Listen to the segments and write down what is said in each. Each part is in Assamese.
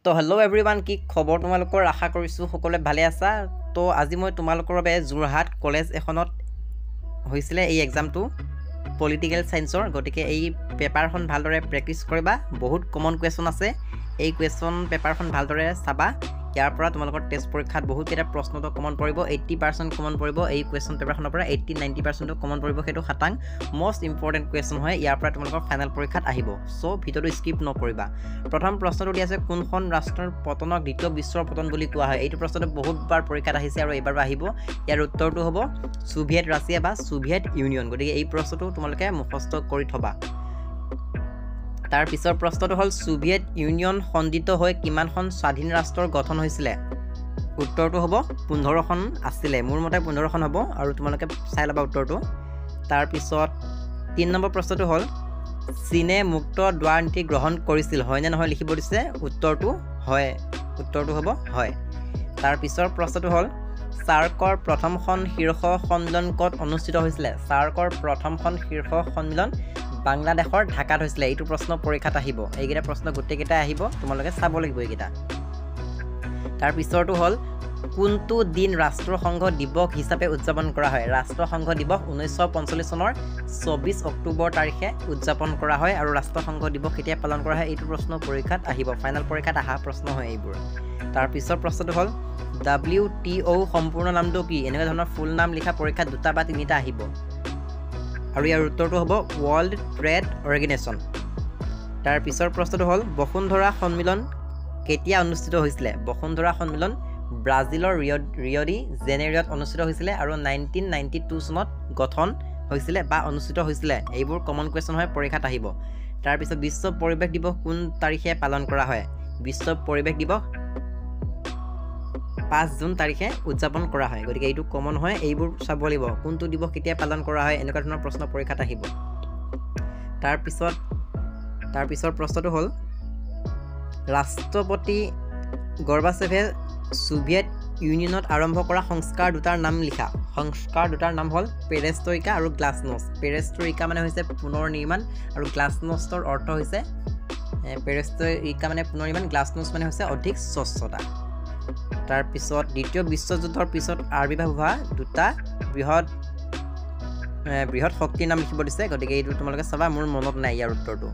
তো হেল্ল' এভৰিৱান, কি খবৰ তোমালোকৰ? আশা কৰিছোঁ সকলোৱে ভালে আছা। তো আজি মই তোমালোকৰ বাবে যোৰহাট কলেজ এখনত হৈছিলে এই এক্সামটো পলিটিকেল ছায়েন্সৰ। গতিকে এই পেপাৰখন ভালদৰে প্ৰেক্টিছ কৰিবা। বহুত কমন কুৱেশ্যন আছে, এই কুৱেশ্যন পেপাৰখন ভালদৰে চাবা। ইয়াৰ পৰা তোমালোকৰ টেষ্ট পৰীক্ষাত বহুতকেইটা প্ৰশ্নটো কমন পৰিব। 80% কমন পৰিব এই কুৱেশ্যন পেপাৰখনৰ পৰা। 80-90% কমন পৰিব, সেইটো খাটাং মষ্ট ইম্পৰ্টেণ্ট কুৱেশ্যন হয়। ইয়াৰ পৰা তোমালোকৰ ফাইনেল পৰীক্ষাত আহিব। চ' ভিডিঅ'টো স্কিপ নকৰিবা। প্ৰথম প্ৰশ্নটো দি আছে, কোনখন ৰাষ্ট্ৰৰ পতনক দ্বিতীয় বিশ্বৰ পতন বুলি কোৱা হয়? এইটো প্ৰশ্নটো বহুতবাৰ পৰীক্ষাত আহিছে আৰু এইবাৰো আহিব। ইয়াৰ উত্তৰটো হ'ব ছোভিয়েট ৰাছিয়া বা ছোভিয়েট ইউনিয়ন। গতিকে এই প্ৰশ্নটো তোমালোকে মুখস্থ কৰি থবা। তাৰ পিছৰ প্ৰশ্নটো হ'ল, ছোভিয়েট ইউনিয়ন খণ্ডিত হৈ কিমানখন স্বাধীন ৰাষ্ট্ৰৰ গঠন হৈছিলে? উত্তৰটো হ'ব 15খন আছিলে। মোৰ মতে 15খন হ'ব, আৰু তোমালোকে চাই ল'বা উত্তৰটো। তাৰপিছত 3 নম্বৰ প্ৰশ্নটো হ'ল, চীনে মুক্ত দুৱাৰ নীতি গ্ৰহণ কৰিছিল, হয়নে নহয় লিখিব দিছে। উত্তৰটো হয়, উত্তৰটো হ'ব হয়। তাৰপিছৰ প্ৰশ্নটো হ'ল, চাৰ্কৰ প্ৰথমখন শীৰ্ষ সন্মিলন ক'ত অনুষ্ঠিত হৈছিলে? চাৰ্কৰ প্ৰথমখন শীৰ্ষ সন্মিলন বাংলাদেশৰ ঢাকাত হৈছিলে। এইটো প্ৰশ্ন পৰীক্ষাত আহিব। এইকেইটা প্ৰশ্ন গোটেইকেইটাই আহিব, তোমালোকে চাব লাগিব এইকেইটা। তাৰপিছৰটো হ'ল, কোনটো দিন ৰাষ্ট্ৰসংঘ দিৱস হিচাপে উদযাপন কৰা হয়? ৰাষ্ট্ৰসংঘ দিৱস 1945 চনৰ 24 অক্টোবৰ তাৰিখে উদযাপন কৰা হয়। আৰু ৰাষ্ট্ৰসংঘ দিৱস কেতিয়া পালন কৰা হয়? এইটো প্ৰশ্ন পৰীক্ষাত আহিব। ফাইনেল পৰীক্ষাত অহা প্ৰশ্ন হয় এইবোৰ। তাৰপিছৰ প্ৰশ্নটো হ'ল, WTO সম্পূৰ্ণ নামটো কি? এনেকুৱা ধৰণৰ ফুল নাম লিখা পৰীক্ষাত 2টা বা 3টা আহিব, আৰু ইয়াৰ উত্তৰটো হ'ব ৱৰ্ল্ড ট্ৰেড অৰ্গেনাইজেশ্যন। তাৰপিছৰ প্ৰশ্নটো হ'ল, বসুন্ধৰা সন্মিলন কেতিয়া অনুষ্ঠিত হৈছিলে? বসুন্ধৰা সন্মিলন ব্ৰাজিলৰ ৰিঅ' ডি জেনেৰিঅ'ত অনুষ্ঠিত হৈছিলে আৰু 1992 চনত গঠন হৈছিলে বা অনুষ্ঠিত হৈছিলে। এইবোৰ কমন কুৱেশ্যন হয়, পৰীক্ষাত আহিব। তাৰপিছত বিশ্ব পৰিৱেশ দিৱস কোন তাৰিখে পালন কৰা হয়? বিশ্ব পৰিৱেশ দিৱস 5 জুন তাৰিখে উদযাপন কৰা হয়। গতিকে এইটো কমন হয়, এইবোৰ চাব লাগিব। কোনটো দিৱস কেতিয়া পালন কৰা হয়, এনেকুৱা ধৰণৰ প্ৰশ্ন পৰীক্ষাত আহিব। তাৰপিছৰ প্ৰশ্নটো হ'ল, ৰাষ্ট্ৰপতি গৰ্বাচেভে ছোভিয়েট ইউনিয়নত আৰম্ভ কৰা সংস্কাৰ দুটাৰ নাম লিখা। সংস্কাৰ দুটাৰ নাম হ'ল পেৰেষ্ট্ৰইকা আৰু গ্লাছনষ্ট। পেৰেষ্ট্ৰইকা মানে হৈছে পুনৰ নিৰ্মাণ, আৰু গ্লাছনষ্টৰ অৰ্থ হৈছে পেৰেষ্ট্ৰইকা মানে পুনৰ নিৰ্মাণ, গ্লাছনষ্ট মানে হৈছে অধিক স্বচ্ছতা। তাৰপিছত দ্বিতীয় বিশ্বযুদ্ধৰ পিছত আৱিৰ্ভাৱ হোৱা 2টা বৃহৎ শক্তিৰ নাম লিখিব দিছে। গতিকে এইটো তোমালোকে চাবা, মোৰ মনত নাই ইয়াৰ উত্তৰটো।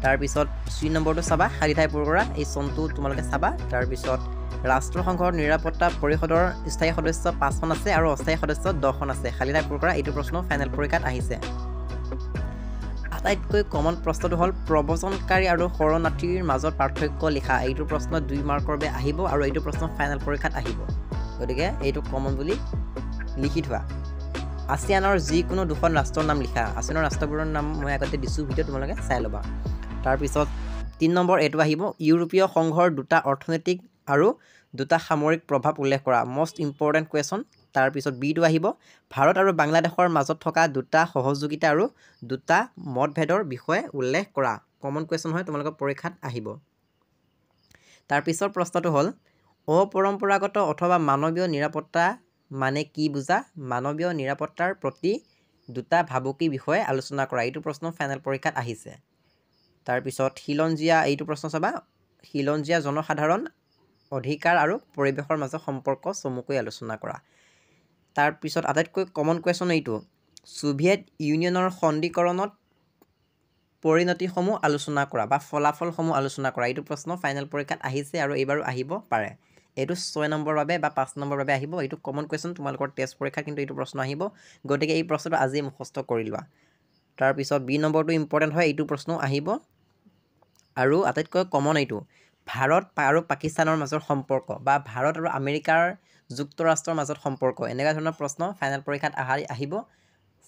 তাৰপিছত 3 নম্বৰটো চাবা, খালী ঠাই পূৰ কৰা, এই চনটো তোমালোকে চাবা। তাৰপিছত ৰাষ্ট্ৰসংঘৰ নিৰাপত্তা পৰিষদৰ স্থায়ী সদস্য 5খন আছে আৰু অস্থায়ী সদস্য 10খন আছে। খালী ঠাই পূৰ কৰা, এইটো প্ৰশ্ন ফাইনেল পৰীক্ষাত আহিছে। আটাইতকৈ কমন প্ৰশ্নটো হ'ল, প্ৰব্ৰজনকাৰী আৰু শৰণাৰ্থীৰ মাজত পাৰ্থক্য লিখা। এইটো প্ৰশ্ন 2 মাৰ্কৰ বাবে আহিব, আৰু এইটো প্ৰশ্ন ফাইনেল পৰীক্ষাত আহিব। গতিকে এইটো কমন বুলি লিখি থোৱা। আছিয়ানৰ যিকোনো 2খন ৰাষ্ট্ৰৰ নাম লিখা। আছিয়ানৰ ৰাষ্ট্ৰবোৰৰ নাম মই আগতে দিছোঁ, ভিডিঅ' তোমালোকে চাই ল'বা। তাৰপিছত 3 নম্বৰ এইটো আহিব, ইউৰোপীয় সংঘৰ 2টা অৰ্থনৈতিক আৰু 2টা সামৰিক প্ৰভাৱ উল্লেখ কৰা। Most important question. তাৰপিছত বিটো আহিব, ভাৰত আৰু বাংলাদেশৰ মাজত থকা 2টা সহযোগিতা আৰু 2টা মতভেদৰ বিষয়ে উল্লেখ কৰা। কমন কুৱেশ্যন হয়, তোমালোকৰ পৰীক্ষাত আহিব। তাৰপিছৰ প্ৰশ্নটো হ'ল, অপৰম্পৰাগত অথবা মানৱীয় নিৰাপত্তা মানে কি বুজা? মানৱীয় নিৰাপত্তাৰ প্ৰতি 2টা ভাবুকিৰ বিষয়ে আলোচনা কৰা। এইটো প্ৰশ্ন ফাইনেল পৰীক্ষাত আহিছে। তাৰপিছত খিলঞ্জীয়া, এইটো প্ৰশ্ন চাবা, খিলঞ্জীয়া জনসাধাৰণ অধিকাৰ আৰু পৰিৱেশৰ মাজত সম্পৰ্ক চমুকৈ আলোচনা কৰা। তাৰপিছত আটাইতকৈ কমন কুৱেশ্যন এইটো, ছোভিয়েট ইউনিয়নৰ খণ্ডীকৰণত পৰিণতিসমূহ আলোচনা কৰা বা ফলাফলসমূহ আলোচনা কৰা। এইটো প্ৰশ্ন ফাইনেল পৰীক্ষাত আহিছে আৰু এইবাৰো আহিব পাৰে। এইটো 6 নম্বৰৰ বাবে বা 5 নম্বৰৰ বাবে আহিব। এইটো কমন কুৱেশ্যন, তোমালোকৰ টেষ্ট পৰীক্ষাত কিন্তু এইটো প্ৰশ্ন আহিব। গতিকে এই প্ৰশ্নটো আজিয়ে মুখস্থ কৰি লোৱা। তাৰপিছত বি নম্বৰটো ইম্পৰ্টেণ্ট হয়, এইটো প্ৰশ্ন আহিব। আৰু আটাইতকৈ কমন এইটো, ভাৰত আৰু পাকিস্তানৰ মাজৰ সম্পৰ্ক বা ভাৰত আৰু আমেৰিকাৰ যুক্তৰাষ্ট্ৰৰ মাজত সম্পৰ্ক। এনেকুৱা ধৰণৰ প্ৰশ্ন ফাইনেল পৰীক্ষাত আহিব।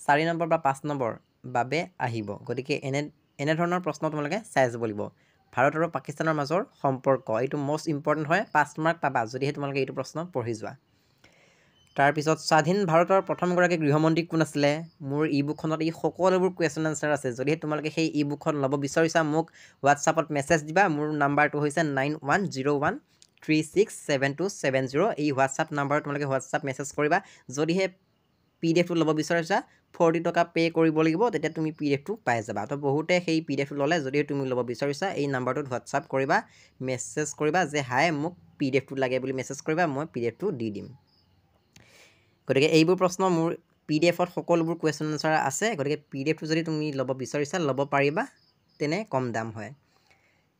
4 নম্বৰ বা 5 নম্বৰ বাবে আহিব। গতিকে এনেধৰণৰ প্ৰশ্ন তোমালোকে চাই যাব লাগিব। ভাৰত আৰু পাকিস্তানৰ মাজৰ সম্পৰ্ক, এইটো মষ্ট ইম্পৰ্টেণ্ট হয়, 5 মাৰ্ক পাবা যদিহে তোমালোকে এইটো প্ৰশ্ন পঢ়ি যোৱা। তাৰপিছত স্বাধীন ভাৰতৰ প্ৰথমগৰাকী গৃহমন্ত্ৰী কোন আছিলে? মোৰ ই বুকখনত এই সকলোবোৰ কুৱেশ্যন এনচাৰ আছে। যদিহে তোমালোকে সেই ই বুকখন ল'ব বিচাৰিছা, মোক হোৱাটছআপত মেছেজ দিবা। মোৰ নাম্বাৰটো হৈছে 9101367270। এই হোৱাটছআপ নাম্বাৰত তোমালোকে হোৱাটছআপ মেছেজ কৰিবা। যদিহে PDF টো ল'ব বিচাৰিছা 40 টকা পে' কৰিব লাগিব তেতিয়া তুমি PDF টো পাই যাবা তো বহুতে সেই PDF টো ল'লে যদি তুমি ল'ব বিচাৰিছা এই নাম্বাৰটোত হোৱাটছআপ কৰিবা মেছেজ কৰিবা যে হাই মোক PDF টো লাগে বুলি মেছেজ কৰিবা মই PDF টো দি দিম গতিকে এইবোৰ প্ৰশ্ন মোৰ PDF ত সকলোবোৰ কুৱেশ্যন আনসাৰ আছে গতিকে PDF টো যদি তুমি ল'ব বিচাৰিছা ল'ব পাৰিবা তেনে কম দাম হয়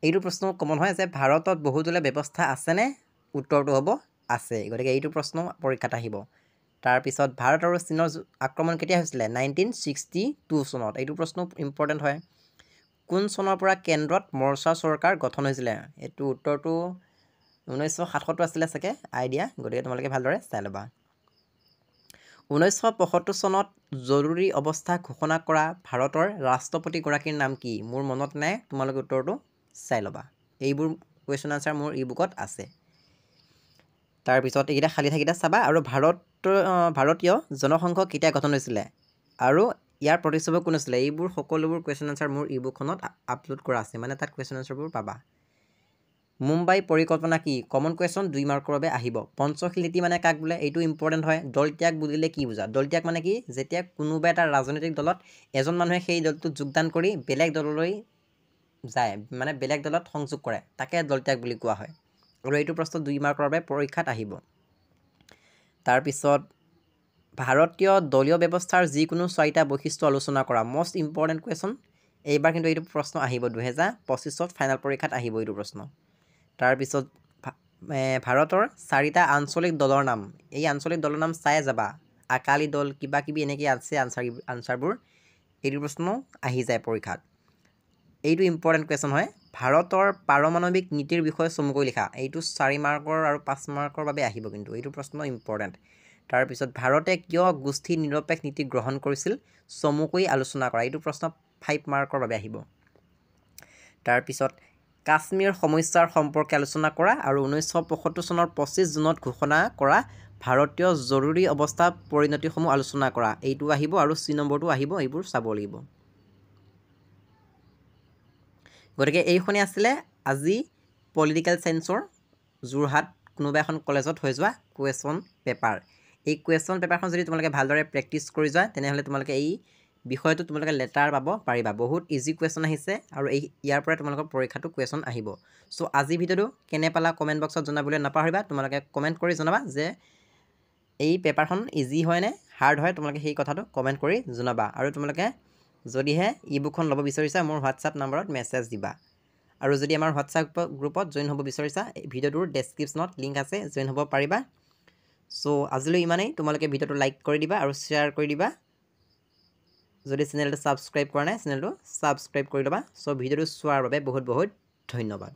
এইটো প্ৰশ্ন কমন হয় যে ভাৰতত বহুদলীয় ব্যৱস্থা আছেনে উত্তৰটো হ'ব আছে গতিকে এইটো প্ৰশ্ন পৰীক্ষাত আহিব তাৰ পিছত ভাৰত আৰু চীনৰ আক্ৰমণ কেতিয়া হৈছিলে 1962 চনত এইটো প্ৰশ্ন ইম্পৰ্টেণ্ট হয় কোন চনৰ পৰা কেন্দ্ৰত মৰ্চা চৰকাৰ গঠন হৈছিলে এইটো উত্তৰটো 1977 আছিলে চাগে আইডিয়া গতিকে তোমালোকে ভালদৰে চাই ল'বা 1975 চনত জৰুৰী অৱস্থা ঘোষণা কৰা ভাৰতৰ ৰাষ্ট্ৰপতিগৰাকীৰ নাম কি মোৰ মনত নাই তোমালোকে উত্তৰটো চাই ল'বা এইবোৰ কুৱেশ্যন আনসাৰ মোৰ ই বুকত আছে তাৰ পিছত এইকেইটা খালি থাকিটা চাবা আৰু ভাৰতীয় জনসংঘ কেতিয়া গঠন হৈছিলে আৰু ইয়াৰ প্ৰতিষ্ঠাপক কোন আছিলে এইবোৰ সকলোবোৰ কুৱেশ্যন আনসাৰ মোৰ ই বুকখনত আপলোড কৰা আছে মানে তাত কুৱেশ্যন আনসাৰবোৰ পাবা মুম্বাই পৰিকল্পনা কি কমন কুৱেশ্যন 2 মাৰ্কৰ বাবে আহিব পঞ্চশীল নীতি মানে কাক বোলে এইটো ইম্পৰ্টেণ্ট হয় দল ত্যাগ বুলিলে কি বুজা দল ত্যাগ মানে কি যেতিয়া কোনোবা এটা ৰাজনৈতিক দলত এজন মানুহে সেই দলটোত যোগদান কৰি বেলেগ দললৈ যায় মানে বেলেগ দলত সংযোগ কৰে তাকে দল ত্যাগ বুলি কোৱা হয় আৰু এইটো প্ৰশ্ন 2 মাৰ্কৰ বাবে পৰীক্ষাত আহিব তাৰ পিছত ভাৰতীয় দলীয় ব্যৱস্থাৰ যিকোনো 4টা বৈশিষ্ট্য আলোচনা কৰা মোষ্ট ইম্পৰ্টেণ্ট কুৱেশ্যন এইবাৰ কিন্তু এইটো প্ৰশ্ন আহিব 2025ত ফাইনেল পৰীক্ষাত আহিব এইটো প্ৰশ্ন তাৰ পিছত ভাৰতৰ 4টা আঞ্চলিক দলৰ নাম এই আঞ্চলিক দলৰ নাম চাই যাবা আকালি দল কিবা কিবি এনেকৈ আছে আনসাৰবোৰ এইটো প্ৰশ্ন আহি যায় পৰীক্ষাত এইটো ইম্পৰ্টেণ্ট কুৱেশ্যন হয় ভাৰতৰ পাৰমাণৱিক নীতিৰ বিষয়ে চমুকৈ লিখা এইটো 4 মাৰ্কৰ আৰু 5 মাৰ্কৰ বাবে আহিব কিন্তু এইটো প্ৰশ্ন ইম্পৰ্টেণ্ট তাৰ পিছত ভাৰতে কিয় গোষ্ঠী নিৰপেক্ষ নীতি গ্ৰহণ কৰিছিল চমুকৈ আলোচনা কৰা এইটো প্ৰশ্ন 5 মাৰ্কৰ বাবে আহিব তাৰ পিছত কাশ্মীৰ সমস্যাৰ সম্পৰ্কে আলোচনা কৰা আৰু 1975 চনৰ 25 জুনত ঘোষণা কৰা ভাৰতীয় জৰুৰী অৱস্থা পৰিণতিসমূহ আলোচনা কৰা এইটো আহিব আৰু চি নম্বৰটো আহিব এইবোৰ চাব লাগিব গতিকে এইখনে আছিলে আজি পলিটিকেল সায়েন্সৰ যোৰহাট কোনোবা এখন কলেজত হৈ যোৱা কুৱেশ্যন পেপাৰ এই কুৱেশ্যন পেপাৰখন যদি তোমালোকে ভালদৰে প্ৰেক্টিছ কৰি যোৱা তেনেহ'লে তোমালোকে এই বিষয়টো তোমালোকে লেটাৰ পাব পাৰিবা বহুত ইজি কুৱেশ্যন আহিছে আৰু ইয়াৰ পৰা তোমালোকৰ পৰীক্ষাটো কুৱেশ্যন আহিব সো আজি ভিডিঅ'টো কেনে পালা কমেণ্ট বক্সত জনাবলৈ নাপাহৰিবা তোমালোকে কমেণ্ট কৰি জনাবা যে এই পেপাৰখন ইজি হয় নে হাৰ্ড হয় তোমালোকে সেই কথাটো কমেণ্ট কৰি জনাবা আৰু তোমালোকে যদিহে ই বুকখন ল'ব বিচাৰিছা মোৰ হোৱাটছআপ নম্বৰত মেছেজ দিবা আৰু যদি আমাৰ হোৱাটছআপ গ্ৰুপত জইন হ'ব বিচাৰিছা ভিডিঅ'টোৰ ডেছক্ৰিপশ্যনত লিংক আছে জইন হ'ব পাৰিবা সো আজিলৈ ইমানেই তোমালোকে ভিডিঅ'টো লাইক কৰি দিবা আৰু শ্বেয়াৰ কৰি দিবা যদি চেনেলটো ছাবস্ক্ৰাইব কৰা নাই চেনেলটো ছাবস্ক্ৰাইব কৰি ল'বা সো ভিডিঅ'টো চোৱাৰ বাবে বহুত বহুত ধন্যবাদ